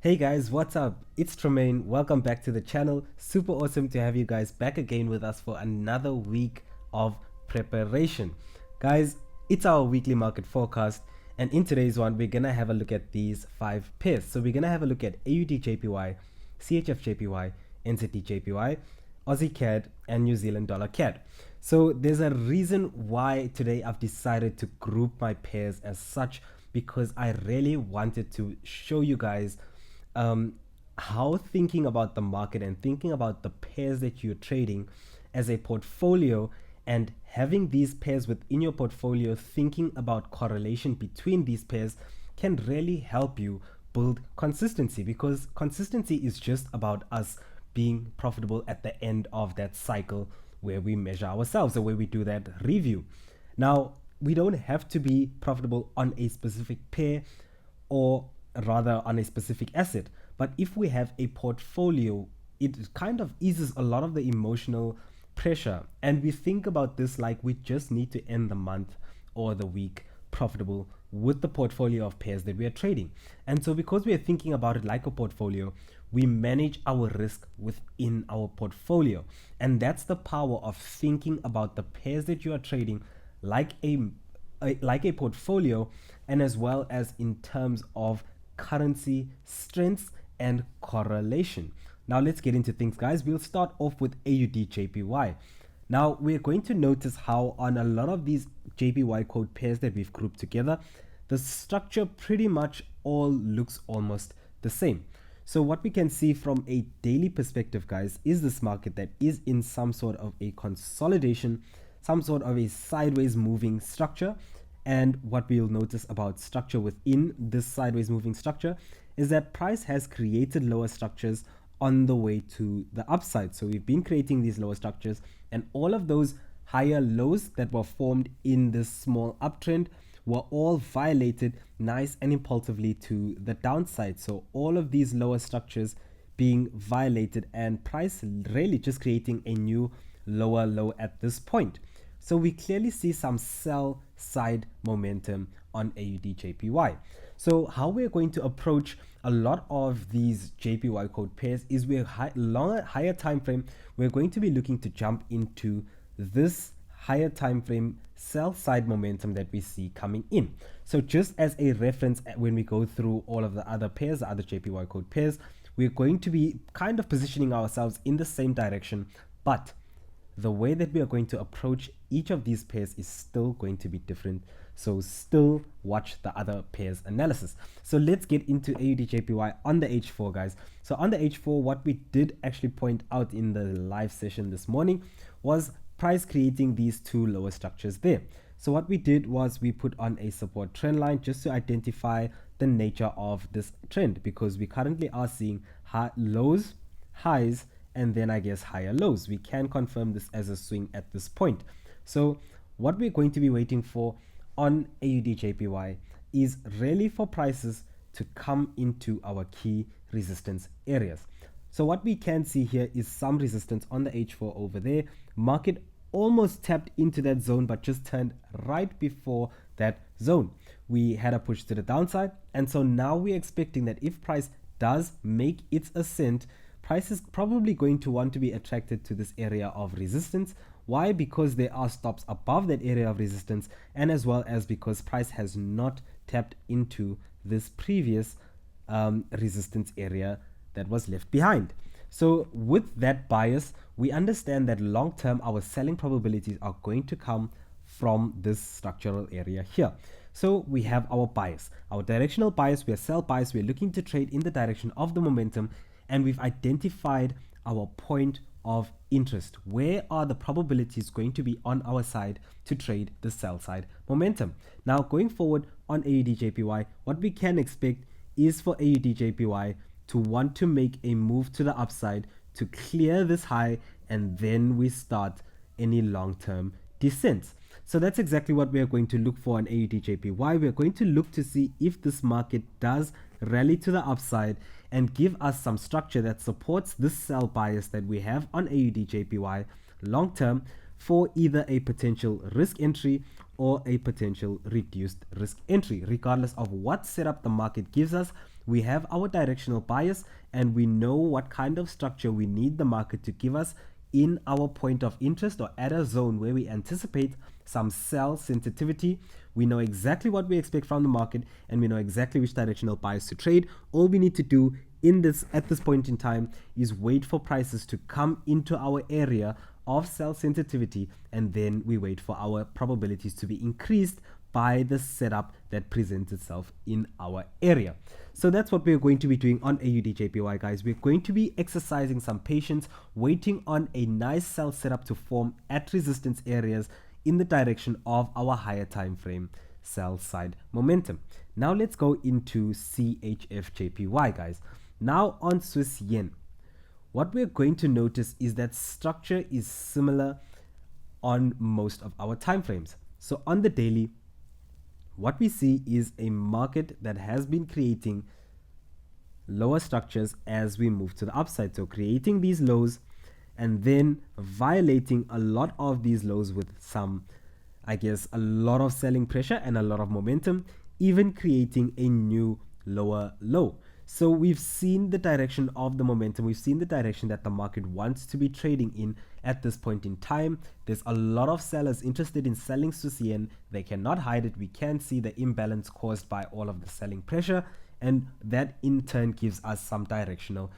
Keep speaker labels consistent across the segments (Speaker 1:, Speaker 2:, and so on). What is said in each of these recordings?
Speaker 1: Hey guys, what's up? It's T.Mayne. Welcome back to the channel. Super awesome to have you guys back again with us for another week of preparation. Guys, it's our weekly market forecast, and in today's one, we're gonna have a look at these 5 pairs. So we're gonna have a look at AUDJPY, CHFJPY, NZDCAD, Aussie CAD, and New Zealand dollar CAD. So there's a reason why today I've decided to group my pairs as such, because I really wanted to show you guys how thinking about the market and thinking about the pairs that you're trading as a portfolio and having these pairs within your portfolio, thinking about correlation between these pairs can really help you build consistency, because consistency is just about us being profitable at the end of that cycle where we measure ourselves, or where we do that review. Now, we don't have to be profitable on a specific pair, or rather on a specific asset, but if we have a portfolio, it kind of eases a lot of the emotional pressure, and we think about this like we just need to end the month or the week profitable with the portfolio of pairs that we are trading. And so because we are thinking about it like a portfolio, we manage our risk within our portfolio, and that's the power of thinking about the pairs that you are trading like a portfolio, and as well as in terms of currency strengths and correlation. Now let's get into things, guys. We'll start off with AUDJPY. Now we're going to notice how on a lot of these JPY code pairs that we've grouped together, the structure pretty much all looks almost the same. So what we can see from a daily perspective, guys, is this market that is in some sort of a consolidation, some sort of a sideways moving structure. And what we'll notice about structure within this sideways moving structure is that price has created lower structures on the way to the upside. So we've been creating these lower structures, and all of those higher lows that were formed in this small uptrend were all violated nice and impulsively to the downside. So all of these lower structures being violated, and price really just creating a new lower low at this point. So we clearly see some sell side momentum on AUDJPY. So how we're going to approach a lot of these JPY code pairs is we're higher time frame. We're going to be looking to jump into this higher time frame sell side momentum that we see coming in. So just as a reference, when we go through all of the other pairs, the other JPY code pairs, we're going to be kind of positioning ourselves in the same direction, but the way that we are going to approach each of these pairs is still going to be different. So still watch the other pairs analysis. So let's get into AUDJPY on the H4, guys. So on the H4, what we did actually point out in the live session this morning was price creating these two lower structures there. So what we did was we put on a support trend line just to identify the nature of this trend, because we currently are seeing high lows, highs, and then I guess higher lows. We can confirm this as a swing at this point. So what we're going to be waiting for on AUDJPY is really for prices to come into our key resistance areas. So what we can see here is some resistance on the H4 over there. Market almost tapped into that zone, but just turned right before that zone. We had a push to the downside, and so now we're expecting that if price does make its ascent, price is probably going to want to be attracted to this area of resistance. Why? Because there are stops above that area of resistance, and as well as because price has not tapped into this previous resistance area that was left behind. So with that bias, we understand that long term our selling probabilities are going to come from this structural area here. So we have our bias, our directional bias, we are sell bias, we're looking to trade in the direction of the momentum, and we've identified our point of interest. Where are the probabilities going to be on our side to trade the sell side momentum? Now going forward on AUDJPY, what we can expect is for AUDJPY to want to make a move to the upside to clear this high, and then we start any long-term descents. So that's exactly what we are going to look for on AUDJPY. We are going to look to see if this market does rally to the upside and give us some structure that supports this sell bias that we have on AUDJPY long term for either a potential risk entry or a potential reduced risk entry. Regardless of what setup the market gives us, we have our directional bias, and we know what kind of structure we need the market to give us in our point of interest, or at a zone where we anticipate some sell sensitivity. We know exactly what we expect from the market, and we know exactly which directional bias to trade. All we need to do at this point in time is wait for prices to come into our area of sell sensitivity, and then we wait for our probabilities to be increased by the setup that presents itself in our area. So that's what we're going to be doing on AUDJPY, guys. We're going to be exercising some patience, waiting on a nice sell setup to form at resistance areas in the direction of our higher time frame sell side momentum. Now let's go into CHFJPY, guys. Now on Swiss yen, what we're going to notice is that structure is similar on most of our time frames. So on the daily, what we see is a market that has been creating lower structures as we move to the upside. So creating these lows and then violating a lot of these lows with some, I guess, a lot of selling pressure and a lot of momentum, even creating a new lower low. So we've seen the direction of the momentum. We've seen the direction that the market wants to be trading in at this point in time. There's a lot of sellers interested in selling Swiss yen. They cannot hide it. We can see the imbalance caused by all of the selling pressure, and that in turn gives us some directional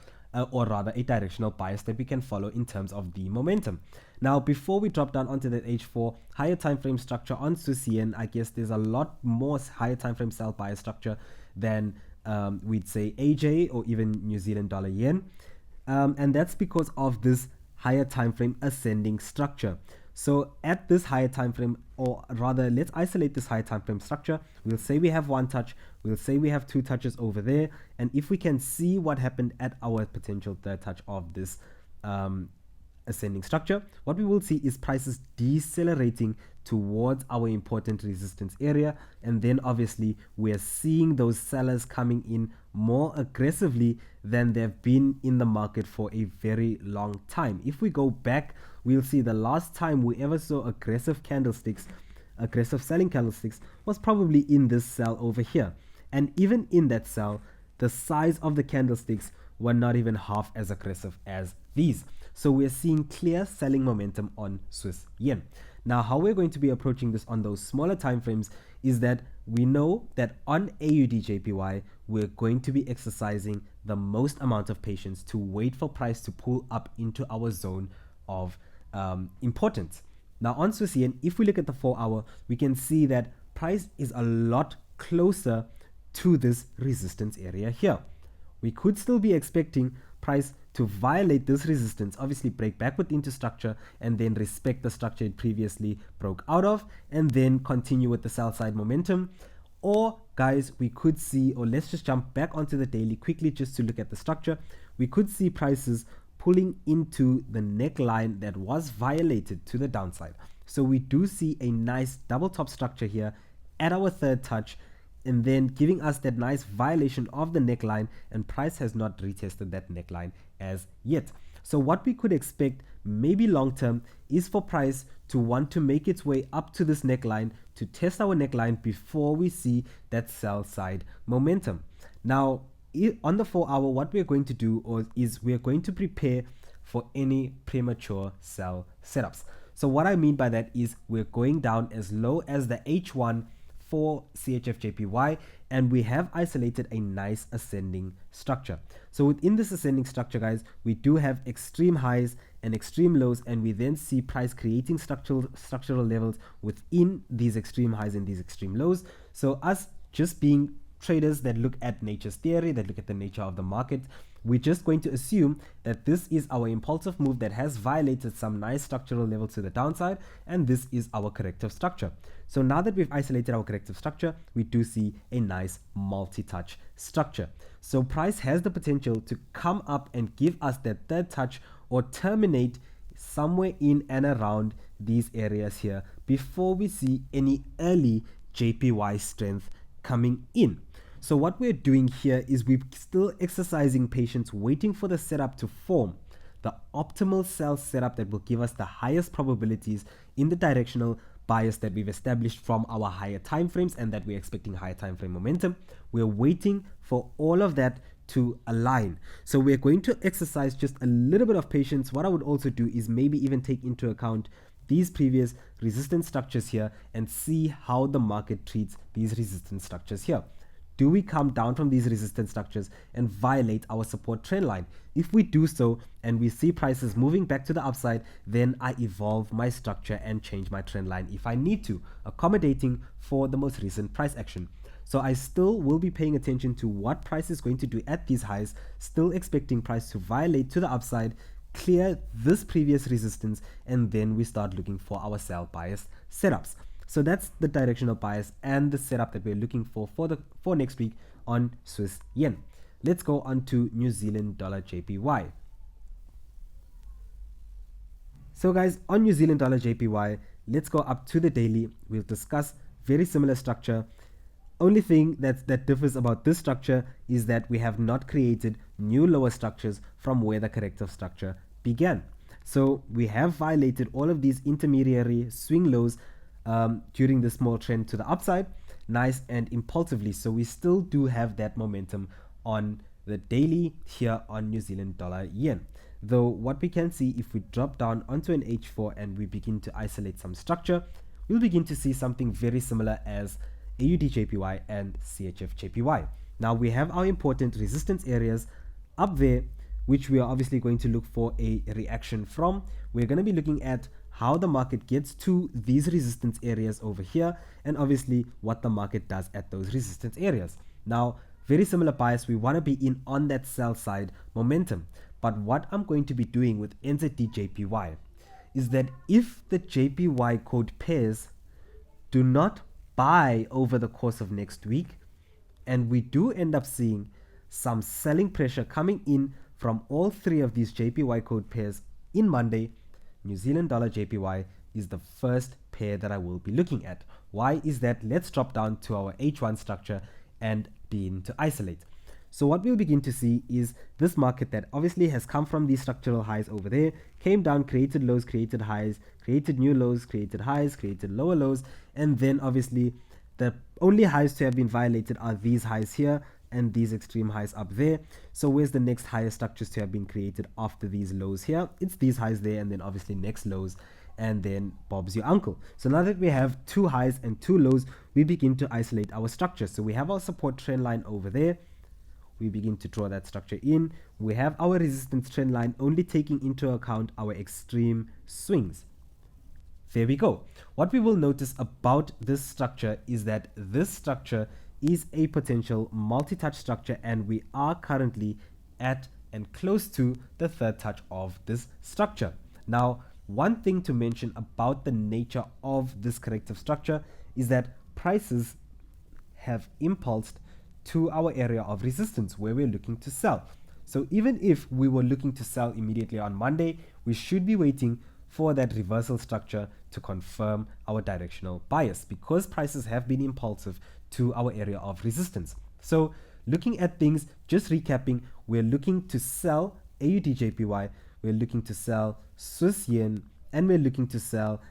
Speaker 1: or rather a directional bias that we can follow in terms of the momentum. Now, before we drop down onto that H4 higher time frame structure on Swiss yen, I guess there's a lot more higher time frame sell bias structure than we'd say AJ or even New Zealand dollar yen, and that's because of this higher time frame ascending structure. So at this higher time frame, or rather let's isolate this higher time frame structure. We'll say we have one touch, we'll say we have two touches over there, and if we can see what happened at our potential third touch of this ascending structure, what we will see is prices decelerating towards our important resistance area, and then obviously we're seeing those sellers coming in more aggressively than they've been in the market for a very long time. If we go back, we'll see the last time we ever saw aggressive selling candlesticks was probably in this sell over here, and even in that sell, the size of the candlesticks were not even half as aggressive as these. So we're seeing clear selling momentum on Swiss yen. Now, how we're going to be approaching this on those smaller time frames is that we know that on AUDJPY, we're going to be exercising the most amount of patience to wait for price to pull up into our zone of importance. Now on Swiss yen, if we look at the 4 hour, we can see that price is a lot closer to this resistance area here. We could still be expecting price to violate this resistance, obviously break backward into structure, and then respect the structure it previously broke out of, and then continue with the sell side momentum. Or guys, we could see, or let's just jump back onto the daily quickly just to look at the structure. We could see prices pulling into the neckline that was violated to the downside. So we do see a nice double top structure here at our third touch, and then giving us that nice violation of the neckline, and price has not retested that neckline as yet. So what we could expect maybe long term is for price to want to make its way up to this neckline, to test our neckline before we see that sell side momentum. Now on the 4 hour, what we're going to do is we're going to prepare for any premature sell setups. So what I mean by that is we're going down as low as the H1 for CHFJPY, and we have isolated a nice ascending structure. So within this ascending structure, guys, we do have extreme highs and extreme lows, and we then see price creating structural levels within these extreme highs and these extreme lows. So us just being traders that look at nature's theory, that look at the nature of the market, we're just going to assume that this is our impulsive move that has violated some nice structural levels to the downside, and this is our corrective structure. So now that we've isolated our corrective structure, we do see a nice multi-touch structure. So price has the potential to come up and give us that third touch or terminate somewhere in and around these areas here before we see any early JPY strength coming in. So what we're doing here is we're still exercising patience, waiting for the setup to form, the optimal sell setup that will give us the highest probabilities in the directional bias that we've established from our higher time frames and that we're expecting higher time frame momentum. We're waiting for all of that to align. So we're going to exercise just a little bit of patience. What I would also do is maybe even take into account these previous resistance structures here and see how the market treats these resistance structures here. Do we come down from these resistance structures and violate our support trend line? If we do so and we see prices moving back to the upside, then I evolve my structure and change my trend line if I need to, accommodating for the most recent price action. So I still will be paying attention to what price is going to do at these highs, still expecting price to violate to the upside, clear this previous resistance, and then we start looking for our sell bias setups. So that's the directional bias and the setup that we're looking for next week on Swiss yen. Let's go on to New Zealand dollar JPY. So guys, on New Zealand dollar JPY, let's go up to the daily. We'll discuss very similar structure. Only thing that differs about this structure is that we have not created new lower structures from where the corrective structure began. So we have violated all of these intermediary swing lows during the small trend to the upside, nice and impulsively. So we still do have that momentum on the daily here on New Zealand dollar yen. Though what we can see, if we drop down onto an H4 and we begin to isolate some structure, we'll begin to see something very similar as AUDJPY and CHFJPY. Now we have our important resistance areas up there, which we are obviously going to look for a reaction from. We're going to be looking at how the market gets to these resistance areas over here, and obviously what the market does at those resistance areas. Now, very similar bias, we want to be in on that sell side momentum. But what I'm going to be doing with NZDCAD is that if the JPY code pairs do not buy over the course of next week, and we do end up seeing some selling pressure coming in from all three of these JPY code pairs in Monday, New Zealand dollar JPY is the first pair that I will be looking at. Why is that? Let's drop down to our H1 structure and begin to isolate. So what we'll begin to see is this market that obviously has come from these structural highs over there, came down, created lows, created highs, created new lows, created highs, created lower lows, and then obviously the only highs to have been violated are these highs here and these extreme highs up there. So where's the next higher structures to have been created after these lows here? It's these highs there, and then obviously next lows, and then Bob's your uncle. So now that we have two highs and two lows, we begin to isolate our structure. So we have our support trend line over there. We begin to draw that structure in. We have our resistance trend line only taking into account our extreme swings. There we go. What we will notice about this structure is that this structure is a potential multi-touch structure, and we are currently at and close to the third touch of this structure. Now, one thing to mention about the nature of this corrective structure is that prices have impulsed to our area of resistance where we're looking to sell. So even if we were looking to sell immediately on Monday, we should be waiting for that reversal structure to confirm our directional bias, because prices have been impulsive to our area of resistance. So looking at things, just recapping, we're looking to sell AUDJPY, we're looking to sell Swiss yen, and we're looking to sell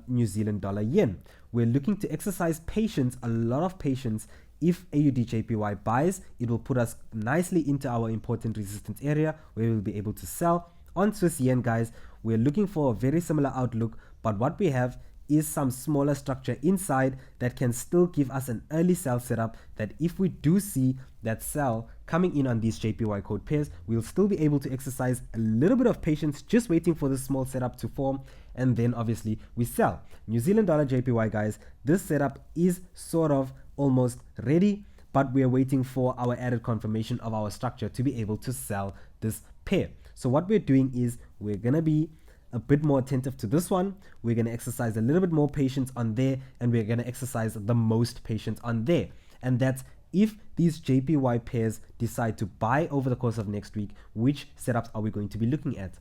Speaker 1: New Zealand dollar yen. We're looking to exercise patience, a lot of patience. If AUDJPY buys, it will put us nicely into our important resistance area where we'll be able to sell. On Swiss yen, guys, we're looking for a very similar outlook, but what we have is some smaller structure inside that can still give us an early sell setup, that if we do see that sell coming in on these JPY code pairs, we'll still be able to exercise a little bit of patience, just waiting for this small setup to form, and then obviously we sell. New Zealand dollar JPY, guys, this setup is sort of almost ready, but we are waiting for our added confirmation of our structure to be able to sell this pair. So what we're doing is we're gonna be a bit more attentive to this one. We're going to exercise a little bit more patience on there, and we're going to exercise the most patience on there. And that's if these JPY pairs decide to buy over the course of next week, which setups are we going to be looking at?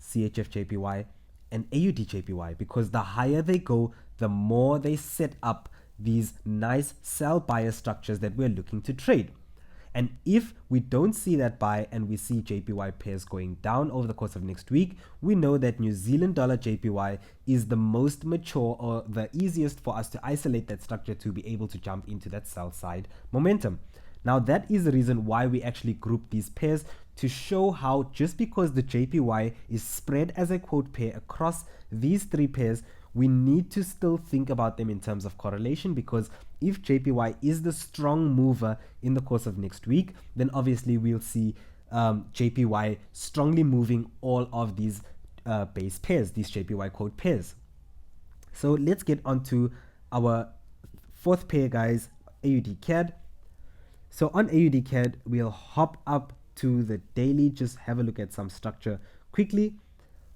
Speaker 1: CHFJPY and AUDJPY, because the higher they go, the more they set up these nice sell bias structures that we're looking to trade. And if we don't see that buy and we see JPY pairs going down over the course of next week, we know that New Zealand dollar JPY is the most mature or the easiest for us to isolate that structure to be able to jump into that sell side momentum. Now that is the reason why we actually group these pairs, to show how just because the JPY is spread as a quote pair across these three pairs, we need to still think about them in terms of correlation, because if JPY is the strong mover in the course of next week, then obviously we'll see JPY strongly moving all of these base pairs, these JPY quote pairs. So let's get on to our fourth pair, guys, AUDCAD. So on AUDCAD, we'll hop up to the daily, just have a look at some structure quickly.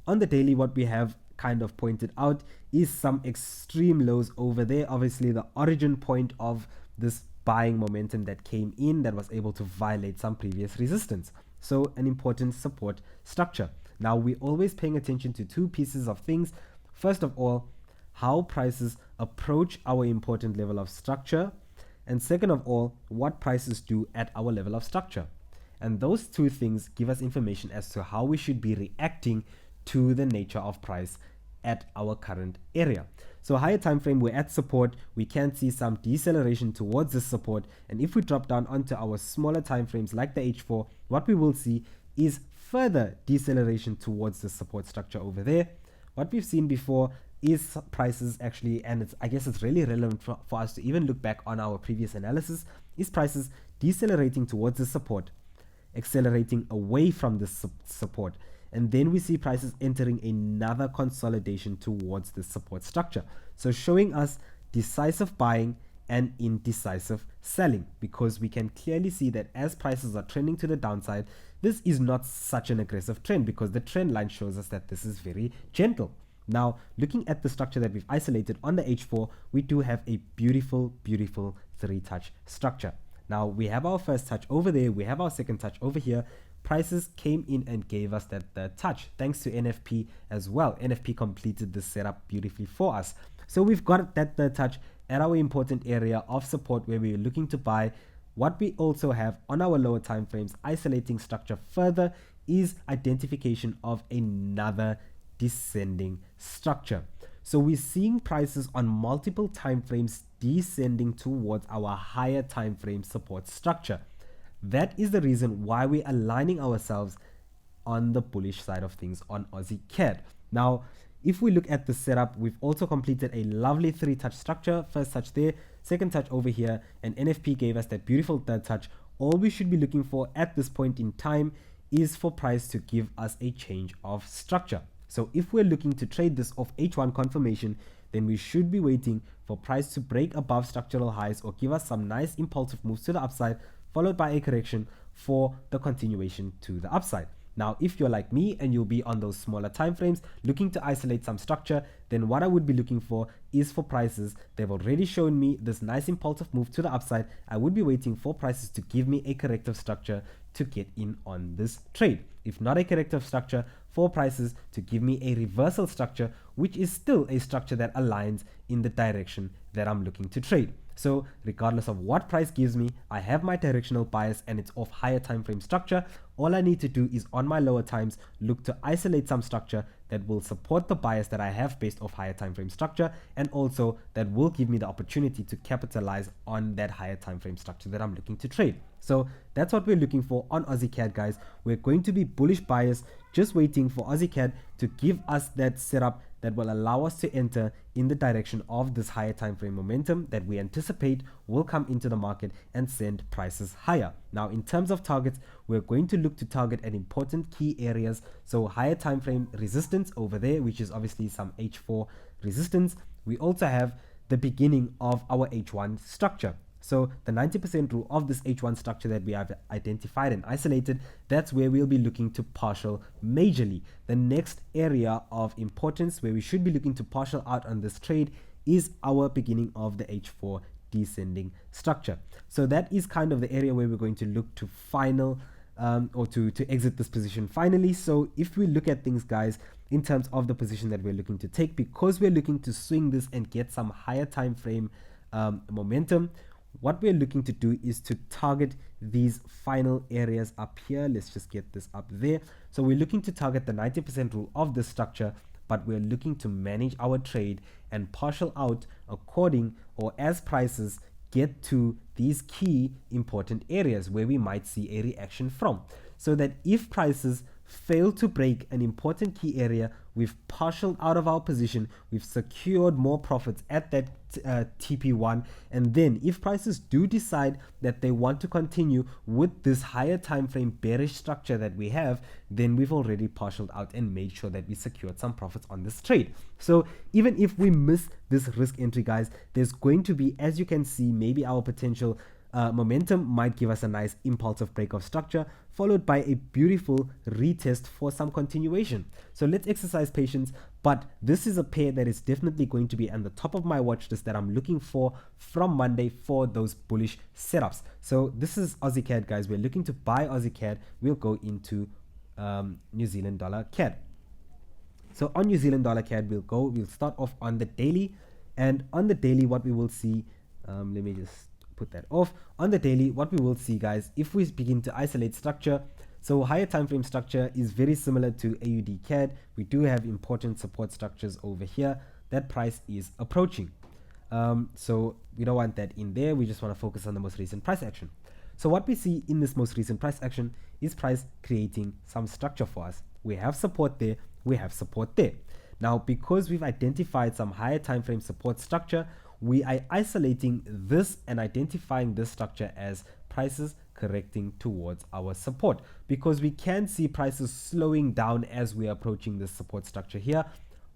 Speaker 1: On the daily, what we have kind of pointed out is some extreme lows over there. Obviously the origin point of this buying momentum that came in, that was able to violate some previous resistance. So an important support structure. Now we're always paying attention to two pieces of things. First of all, how prices approach our important level of structure, and second of all, what prices do at our level of structure. And those two things give us information as to how we should be reacting to the nature of price at our current area. So higher time frame, we're at support, we can see some deceleration towards this support, and if we drop down onto our smaller time frames like the H4, what we will see is further deceleration towards the support structure over there. What we've seen before is prices actually, and I guess it's really relevant for us to even look back on our previous analysis, is prices decelerating towards the support, accelerating away from this support, and then we see prices entering another consolidation towards the support structure. So showing us decisive buying and indecisive selling, because we can clearly see that as prices are trending to the downside, this is not such an aggressive trend, because the trend line shows us that this is very gentle. Now, looking at the structure that we've isolated on the H4, we do have a beautiful, beautiful three-touch structure. Now, we have our first touch over there, we have our second touch over here. Prices came in and gave us that third touch, thanks to NFP as well. NFP completed this setup beautifully for us. So we've got that third touch at our important area of support where we're looking to buy. What we also have on our lower time frames, isolating structure further, is identification of another descending structure. So we're seeing prices on multiple time frames descending towards our higher time frame support structure. That is the reason why we're aligning ourselves on the bullish side of things on Aussie CAD. Now, if we look at the setup, we've also completed a lovely three-touch structure. First touch there, second touch over here, and NFP gave us that beautiful third touch. All we should be looking for at this point in time is for price to give us a change of structure. So if we're looking to trade this off H1 confirmation, then we should be waiting for price to break above structural highs or give us some nice impulsive moves to the upside, followed by a correction for the continuation to the upside. Now, if you're like me and you'll be on those smaller time frames looking to isolate some structure, then what I would be looking for is for prices. They've already shown me this nice impulsive move to the upside. I would be waiting for prices to give me a corrective structure to get in on this trade. If not a corrective structure, for prices to give me a reversal structure, which is still a structure that aligns in the direction that I'm looking to trade. So regardless of what price gives me, I have my directional bias and it's off higher time frame structure. All I need to do is on my lower times look to isolate some structure that will support the bias that I have based off higher time frame structure, and also that will give me the opportunity to capitalize on that higher time frame structure that I'm looking to trade. So that's what we're looking for on Aussie CAD, guys. We're going to be bullish bias, just waiting for Aussie CAD to give us that setup that will allow us to enter in the direction of this higher time frame momentum that we anticipate will come into the market and send prices higher. Now, in terms of targets, we're going to look to target at important key areas. So higher time frame resistance over there, which is obviously some H4 resistance. We also have the beginning of our H1 structure. So the 90% rule of this H1 structure that we have identified and isolated, that's where we'll be looking to partial majorly. The next area of importance where we should be looking to partial out on this trade is our beginning of the H4 descending structure. So that is kind of the area where we're going to look to final to exit this position finally. So if we look at things, guys, in terms of the position that we're looking to take, because we're looking to swing this and get some higher time frame momentum, what we're looking to do is to target these final areas up here. Let's just get this up there. So we're looking to target the 90% rule of this structure, but we're looking to manage our trade and partial out according or as prices get to these key important areas where we might see a reaction from, so that if prices fail to break an important key area, we've partialed out of our position, we've secured more profits at that TP1, and then if prices do decide that they want to continue with this higher time frame bearish structure that we have, then we've already partialed out and made sure that we secured some profits on this trade. So even if we miss this risk entry, guys, there's going to be, as you can see, maybe our potential momentum might give us a nice impulsive break of structure, followed by a beautiful retest for some continuation. So let's exercise patience, but this is a pair that is definitely going to be on the top of my watch list that I'm looking for from Monday for those bullish setups. So this is Aussie CAD, guys. We're looking to buy Aussie CAD. We'll go into New Zealand dollar CAD. So on New Zealand dollar CAD, we'll start off on the daily, and on the daily what we will see, let me just put that off. On the daily, what we will see, guys, if we begin to isolate structure, so higher time frame structure is very similar to AUDCAD. We do have important support structures over here that price is approaching. So we don't want that in there. We just want to focus on the most recent price action. So what we see in this most recent price action is price creating some structure for us. We have support there, we have support there. Now, because we've identified some higher time frame support structure, we are isolating this and identifying this structure as prices correcting towards our support, because we can see prices slowing down as we are approaching this support structure here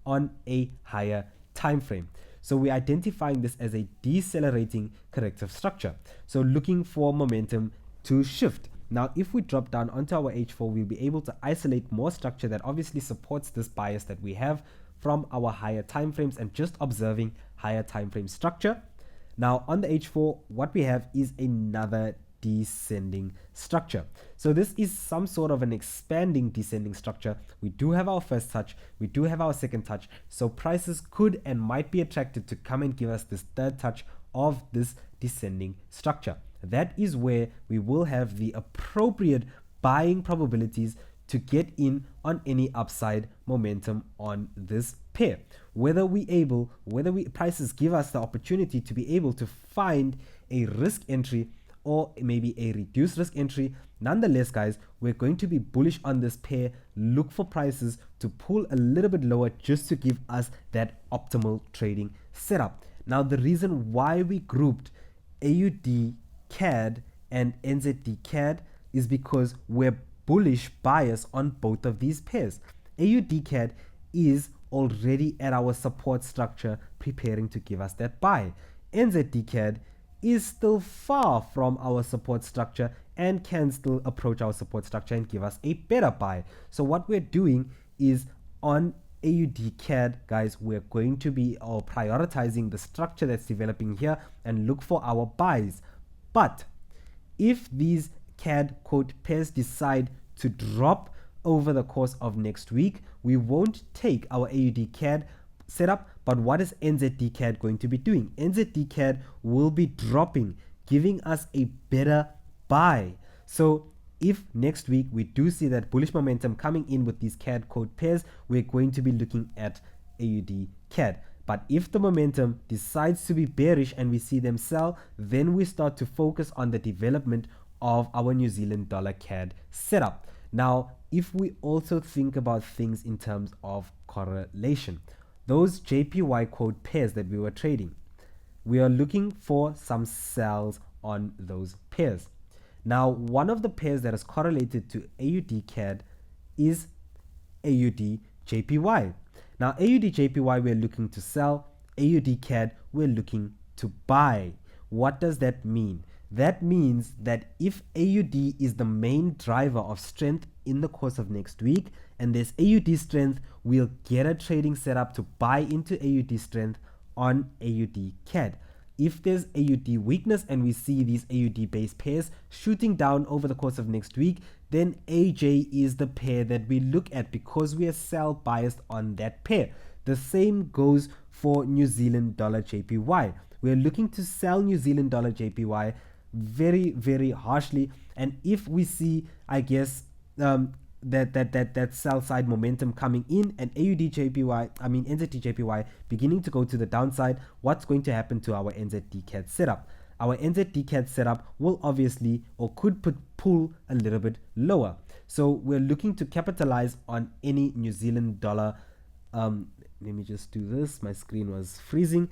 Speaker 1: on a higher time frame. So we're identifying this as a decelerating corrective structure, so looking for momentum to shift. Now if we drop down onto our H4, we'll be able to isolate more structure that obviously supports this bias that we have from our higher time frames and just observing higher time frame structure. Now on the H4, what we have is another descending structure. So this is some sort of an expanding descending structure. We do have our first touch, we do have our second touch, so prices could and might be attracted to come and give us this third touch of this descending structure. That is where we will have the appropriate buying probabilities to get in on any upside momentum on this pair. Whether prices give us the opportunity to be able to find a risk entry or maybe a reduced risk entry, nonetheless, guys, we're going to be bullish on this pair. Look for prices to pull a little bit lower just to give us that optimal trading setup. Now, the reason why we grouped AUDCAD and NZDCAD is because we're bullish bias on both of these pairs. AUDCAD is already at our support structure preparing to give us that buy. NZDCAD is still far from our support structure and can still approach our support structure and give us a better buy. So what we're doing is on AUDCAD, guys, we're going to be prioritizing the structure that's developing here and look for our buys. But if these CAD quote pairs decide to drop over the course of next week, we won't take our AUDCAD setup. But what is NZDCAD going to be doing? NZDCAD will be dropping, giving us a better buy. So if next week we do see that bullish momentum coming in with these CAD code pairs, we're going to be looking at AUDCAD. But if the momentum decides to be bearish and we see them sell, then we start to focus on the development of our New Zealand dollar CAD setup. Now, if we also think about things in terms of correlation, those JPY quote pairs that we were trading, we are looking for some sells on those pairs. Now, one of the pairs that is correlated to AUDCAD is AUDJPY. Now, AUDJPY we're looking to sell, AUDCAD we're looking to buy. What does that mean? That means that if AUD is the main driver of strength in the course of next week and there's AUD strength, we'll get a trading setup to buy into AUD strength on AUDCAD. If there's AUD weakness and we see these AUD based pairs shooting down over the course of next week, then AJ is the pair that we look at because we are sell biased on that pair. The same goes for New Zealand dollar JPY. We're looking to sell New Zealand dollar JPY very harshly. And if we see, I guess, that sell side momentum coming in and NZDJPY beginning to go to the downside, what's going to happen to our NZDCAD setup? Our NZDCAD setup will obviously, or could pull a little bit lower. So we're looking to capitalize on any New Zealand dollar. Let me just do this. My screen was freezing.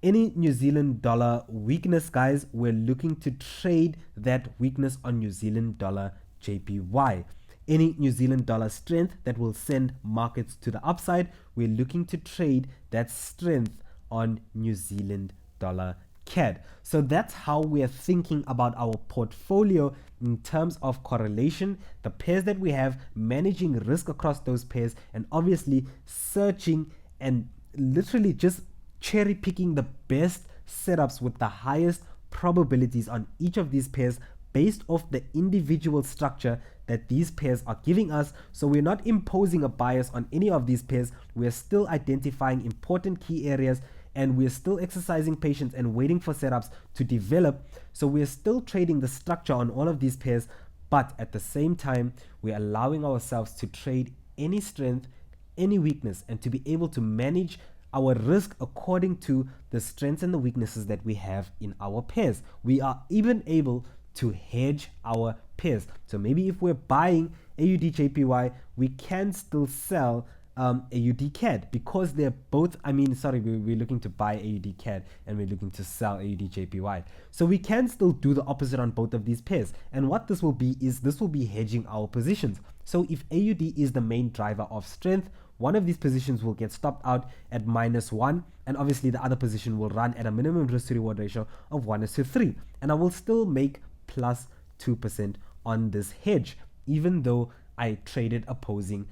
Speaker 1: Any New Zealand dollar weakness, guys, we're looking to trade that weakness on New Zealand dollar JPY. Any New Zealand dollar strength that will send markets to the upside, we're looking to trade that strength on New Zealand dollar CAD. So that's how we're thinking about our portfolio in terms of correlation, the pairs that we have, managing risk across those pairs, and obviously searching and literally just cherry picking the best setups with the highest probabilities on each of these pairs based off the individual structure that these pairs are giving us. So we're not imposing a bias on any of these pairs. We're still identifying important key areas, and we're still exercising patience and waiting for setups to develop. So we're still trading the structure on all of these pairs, but at the same time, we're allowing ourselves to trade any strength, any weakness, and to be able to manage our risk according to the strengths and the weaknesses that we have in our pairs. We are even able to hedge our pairs. So maybe if we're buying AUDJPY, we can still sell AUDCAD, because they're both, we're looking to buy AUDCAD and we're looking to sell AUDJPY. So we can still do the opposite on both of these pairs. And what this will be is this will be hedging our positions. So if AUD is the main driver of strength, one of these positions will get stopped out at -1, and obviously the other position will run at a minimum risk to reward ratio of 1:3, and I will still make plus 2% on this hedge, even though I traded opposing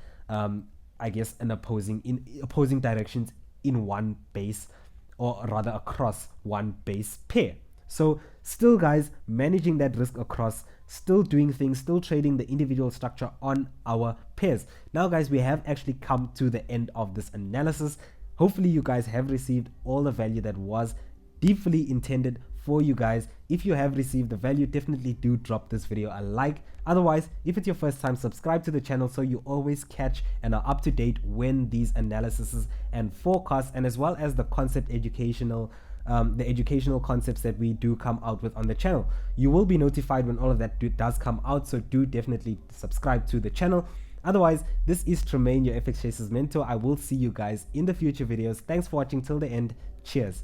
Speaker 1: opposing directions in one base, or rather across one base pair. So still, guys, managing that risk across, still doing things, still trading the individual structure on our pairs. Now, guys, we have actually come to the end of this analysis. Hopefully you guys have received all the value that was deeply intended for you guys. If you have received the value, definitely do drop this video a like. Otherwise, if it's your first time, subscribe to the channel so you always catch and are up to date when these analyses and forecasts, and as well as the educational concepts that we do come out with on the channel. You will be notified when all of that does come out, so do definitely subscribe to the channel. Otherwise, this is T.Mayne, your FX Chasers mentor. I will see you guys in the future videos. Thanks for watching till the end. Cheers.